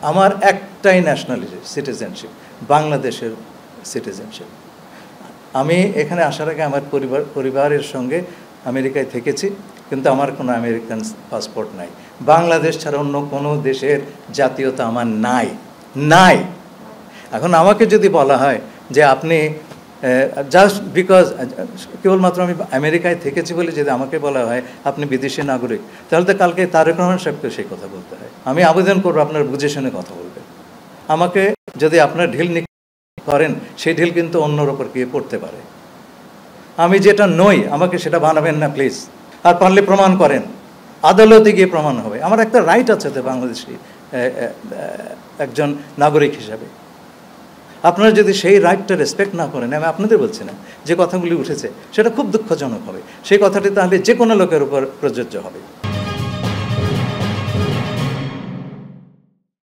আমার একটাই nationality, citizenship, বাংলাদেশের সিটিজেনশিপ। আমি এখানে আসার আগে আমার পরিবারের সঙ্গে আমেরিকায় থেকেছি, কিন্তু আমার কোনো আমেরিকান পাসপোর্ট নাই। বাংলাদেশ ছাড়া অন্য কোনো দেশের জাতীয়তা আমার নাই। এখন আমাকে যদি বলা হয় যে আপনি জাস্ট বিকজ কেবলমাত্র আমি আমেরিকায় থেকেছি বলে যদি আমাকে বলা হয় আপনি বিদেশি নাগরিক, তাহলে তো কালকে তারেক রহমান সাহেবকে সেই কথা বলতে হয়। আমি আবেদন করবো আপনার বুঝে শুনে কথা বলবেন। আমাকে যদি আপনার ঢিল করেন, সেই ঢিল কিন্তু অন্যর ওপর গিয়ে পড়তে পারে। আমি যেটা নই আমাকে সেটা বানাবেন না প্লিজ। আর পারলে প্রমাণ করেন, আদালতে গিয়ে প্রমাণ হবে। আমার একটা রাইট আছে তো বাংলাদেশি একজন নাগরিক হিসাবে। আপনারা যদি সেই রাইটটা রেসপেক্ট না করেন, আমি আপনাদের বলছি না, যে কথাগুলি উঠেছে সেটা খুব দুঃখজনক হবে। সেই কথাটি তাহলে যে কোনো লোকের উপর প্রযোজ্য হবে।